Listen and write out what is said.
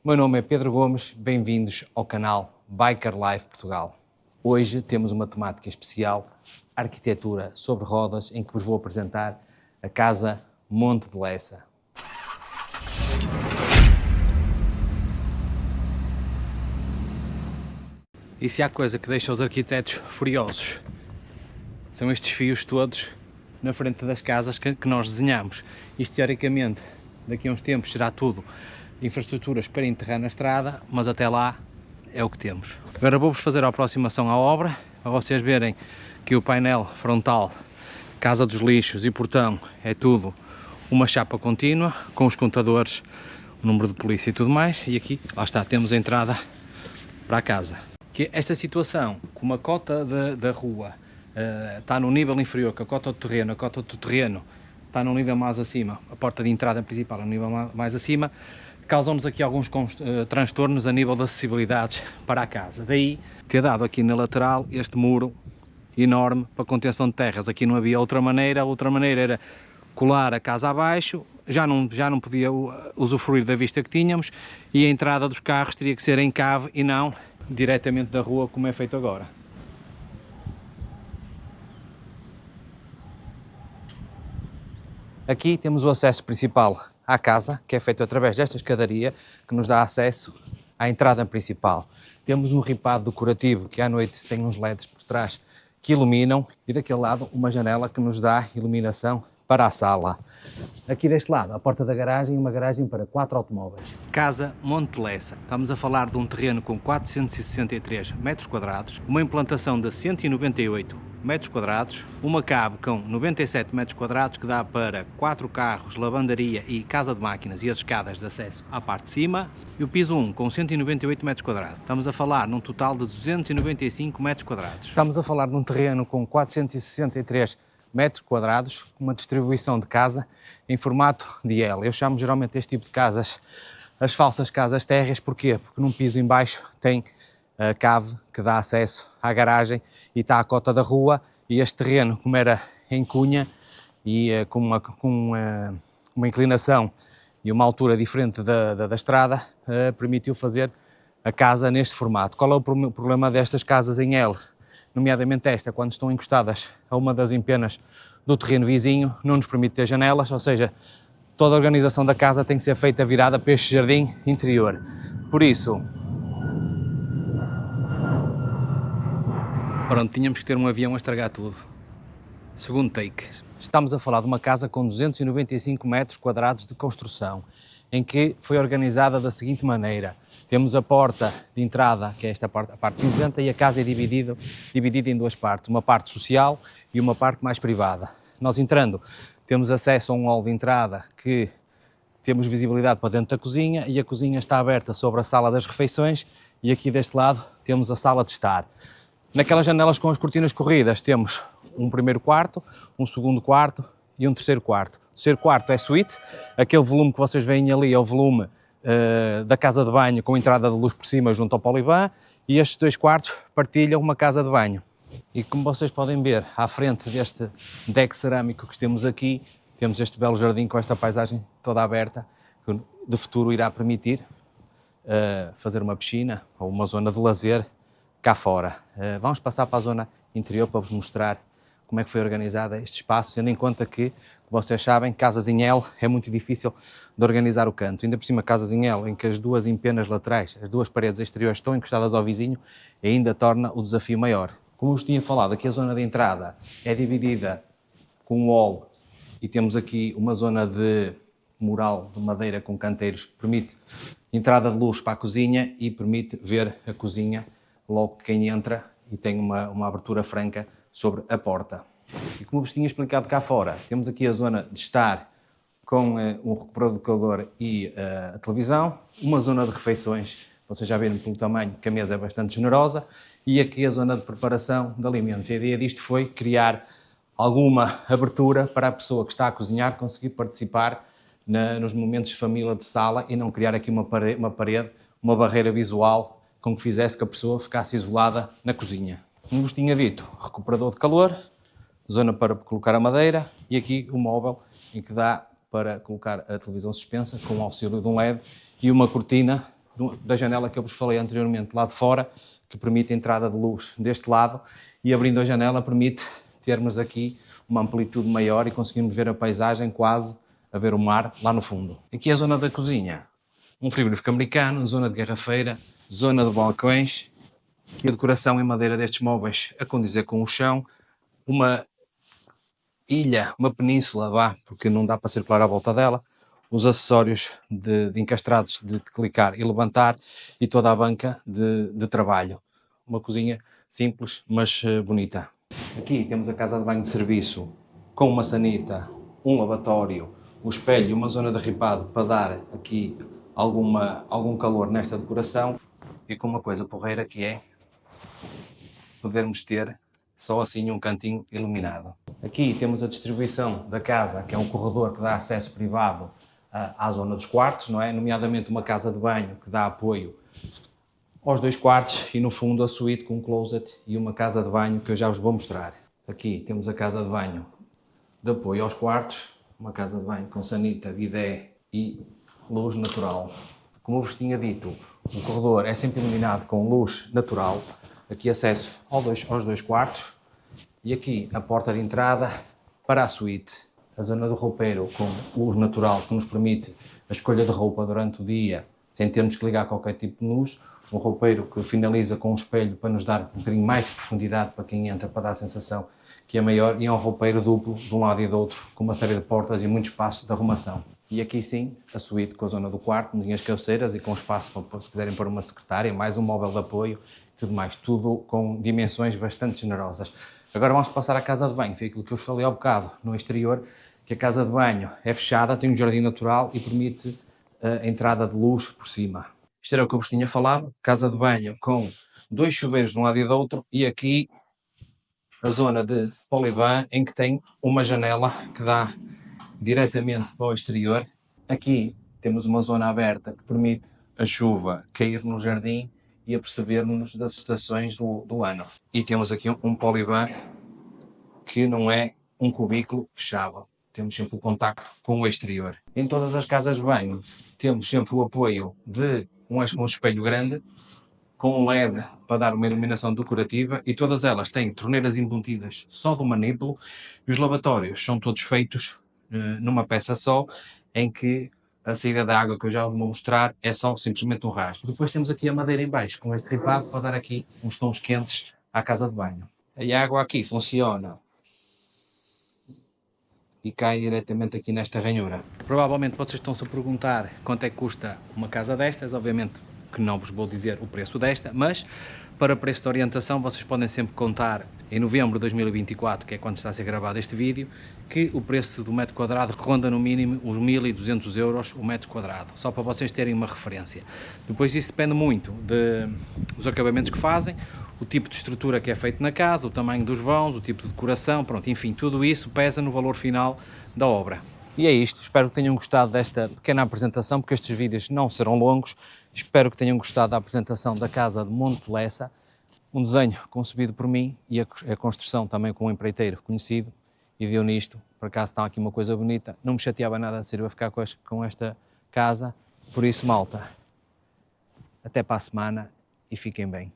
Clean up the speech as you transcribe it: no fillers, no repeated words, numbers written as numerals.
O meu nome é Pedro Gomes, bem-vindos ao canal Biker Life Portugal. Hoje temos uma temática especial, arquitetura sobre rodas, em que vos vou apresentar a Casa Monte de Lessa. E se há coisa que deixa os arquitetos furiosos, são estes fios todos na frente das casas que nós desenhamos. Isto, teoricamente, daqui a uns tempos será tudo infraestruturas para enterrar na estrada, mas até lá é o que temos. Agora vou-vos fazer a aproximação à obra, para vocês verem que o painel frontal, casa dos lixos e portão é tudo uma chapa contínua, com os contadores, o número de polícia e tudo mais, e aqui, lá está, temos a entrada para a casa. Que esta situação, como a cota da rua está no nível inferior que a cota do terreno está num nível mais acima, a porta de entrada principal é no nível mais acima, causam-nos aqui alguns transtornos a nível de acessibilidades para a casa. Daí ter dado aqui na lateral este muro enorme para contenção de terras. Aqui não havia outra maneira, a outra maneira era colar a casa abaixo, já não podia usufruir da vista que tínhamos, e a entrada dos carros teria que ser em cave e não diretamente da rua como é feito agora. Aqui temos o acesso principal à casa, que é feito através desta escadaria, que nos dá acesso à entrada principal. Temos um ripado decorativo, que à noite tem uns LEDs por trás que iluminam, e daquele lado uma janela que nos dá iluminação para a sala. Aqui deste lado, a porta da garagem, uma garagem para 4 automóveis. Casa Monte de Lessa. Estamos a falar de um terreno com 463 metros quadrados, uma implantação de 198 metros quadrados, uma cave com 97 metros quadrados que dá para 4 carros, lavandaria e casa de máquinas e as escadas de acesso à parte de cima, e o piso 1 com 198 metros quadrados. Estamos a falar num total de 295 metros quadrados. Estamos a falar de um terreno com 463 metros quadrados, com uma distribuição de casa em formato de L. Eu chamo geralmente este tipo de casas as falsas casas térreas. Porquê? Porque num piso em baixo tem a cave que dá acesso à garagem e está à cota da rua, e este terreno, como era em cunha e com uma inclinação e uma altura diferente da estrada, permitiu fazer a casa neste formato. Qual é o problema destas casas em L? Nomeadamente esta, quando estão encostadas a uma das empenas do terreno vizinho, não nos permite ter janelas, ou seja, toda a organização da casa tem que ser feita virada para este jardim interior. Por isso, pronto, tínhamos que ter um avião a estragar tudo. Segundo take. Estamos a falar de uma casa com 295 metros quadrados de construção, em que foi organizada da seguinte maneira. Temos a porta de entrada, que é esta parte, a parte cinzenta, e a casa é dividida em duas partes, uma parte social e uma parte mais privada. Nós entrando, temos acesso a um hall de entrada que temos visibilidade para dentro da cozinha, e a cozinha está aberta sobre a sala das refeições, e aqui deste lado temos a sala de estar. Naquelas janelas com as cortinas corridas temos um primeiro quarto, um segundo quarto e um terceiro quarto. O terceiro quarto é suíte, aquele volume que vocês veem ali é o volume da casa de banho com entrada de luz por cima junto ao Poliban, e estes dois quartos partilham uma casa de banho. E como vocês podem ver, à frente deste deck cerâmico que temos aqui, temos este belo jardim com esta paisagem toda aberta, que de futuro irá permitir fazer uma piscina ou uma zona de lazer cá fora. Vamos passar para a zona interior para vos mostrar como é que foi organizada este espaço, tendo em conta que, como vocês sabem, casas em L é muito difícil de organizar o canto. Ainda por cima, casas em L, em que as duas empenas laterais, as duas paredes exteriores estão encostadas ao vizinho, ainda torna o desafio maior. Como vos tinha falado, aqui a zona de entrada é dividida com um hall, e temos aqui uma zona de mural de madeira com canteiros que permite entrada de luz para a cozinha e permite ver a cozinha logo que quem entra, e tem uma abertura franca sobre a porta. E como vos tinha explicado cá fora, temos aqui a zona de estar com um reprodutor e a televisão, uma zona de refeições, vocês já viram pelo tamanho que a mesa é bastante generosa, e aqui a zona de preparação de alimentos. A ideia disto foi criar alguma abertura para a pessoa que está a cozinhar conseguir participar nos momentos de família de sala, e não criar aqui uma parede, uma barreira visual com que fizesse que a pessoa ficasse isolada na cozinha. Como vos tinha dito, recuperador de calor, zona para colocar a madeira, e aqui o móvel em que dá para colocar a televisão suspensa com o auxílio de um LED e uma cortina da janela que eu vos falei anteriormente, lá de fora, que permite a entrada de luz deste lado, e abrindo a janela permite termos aqui uma amplitude maior e conseguimos ver a paisagem quase a ver o mar lá no fundo. Aqui é a zona da cozinha, um frigorífico americano, zona de garrafeira, zona de balcões, e a decoração em madeira destes móveis a condizer com o chão, uma ilha, uma península, vá, porque não dá para circular à volta dela, os acessórios de encastrados de clicar e levantar e toda a banca de trabalho. Uma cozinha simples, mas bonita. Aqui temos a casa de banho de serviço com uma sanita, um lavatório, um espelho e uma zona de ripado para dar aqui algum calor nesta decoração, e com uma coisa porreira que é podermos ter só assim um cantinho iluminado. Aqui temos a distribuição da casa, que é um corredor que dá acesso privado à zona dos quartos, não é? Nomeadamente uma casa de banho que dá apoio aos 2 quartos e no fundo a suíte com um closet e uma casa de banho que eu já vos vou mostrar. Aqui temos a casa de banho de apoio aos quartos, uma casa de banho com sanita, bidé e luz natural. Como eu vos tinha dito, o corredor é sempre iluminado com luz natural. Aqui acesso aos 2 quartos e aqui a porta de entrada para a suíte. A zona do roupeiro com luz natural que nos permite a escolha de roupa durante o dia sem termos que ligar qualquer tipo de luz. Um roupeiro que finaliza com um espelho para nos dar um bocadinho mais de profundidade para quem entra, para dar a sensação que é maior, e é um roupeiro duplo de um lado e do outro, com uma série de portas e muito espaço de arrumação. E aqui sim, a suíte com a zona do quarto, mesinhas cabeceiras e com espaço para, se quiserem pôr uma secretária, mais um móvel de apoio e tudo mais, tudo com dimensões bastante generosas. Agora vamos passar à casa de banho, foi aquilo que eu vos falei há bocado, no exterior, que a casa de banho é fechada, tem um jardim natural e permite a entrada de luz por cima. Isto era o que eu vos tinha falado, casa de banho com 2 chuveiros de um lado e do outro, e aqui a zona de poliban em que tem uma janela que dá diretamente para o exterior. Aqui temos uma zona aberta que permite a chuva cair no jardim e aperceber-nos das estações do ano. E temos aqui um poliban que não é um cubículo fechado. Temos sempre o contacto com o exterior. Em todas as casas de banho temos sempre o apoio de um espelho grande com um LED para dar uma iluminação decorativa, e todas elas têm torneiras embutidas só do manípulo, e os lavatórios são todos feitos numa peça só, em que a saída da água que eu já vou mostrar é só simplesmente um rasgo. Depois temos aqui a madeira em baixo com este ripado para dar aqui uns tons quentes à casa de banho. A água aqui funciona e cai diretamente aqui nesta ranhura. Provavelmente vocês estão-se a perguntar quanto é que custa uma casa destas. Obviamente que não vos vou dizer o preço desta, mas para preço de orientação vocês podem sempre contar em novembro de 2024, que é quando está a ser gravado este vídeo, que o preço do metro quadrado ronda no mínimo os 1.200 euros o metro quadrado, só para vocês terem uma referência. Depois isso depende muito dos acabamentos que fazem, o tipo de estrutura que é feito na casa, o tamanho dos vãos, o tipo de decoração, pronto, enfim, tudo isso pesa no valor final da obra. E é isto, espero que tenham gostado desta pequena apresentação, porque estes vídeos não serão longos. Espero que tenham gostado da apresentação da casa de Monte Lessa, um desenho concebido por mim e a construção também com um empreiteiro conhecido, e deu nisto. Por acaso está aqui uma coisa bonita, não me chateava nada de ser eu a ficar com esta casa, por isso, malta, até para a semana e fiquem bem.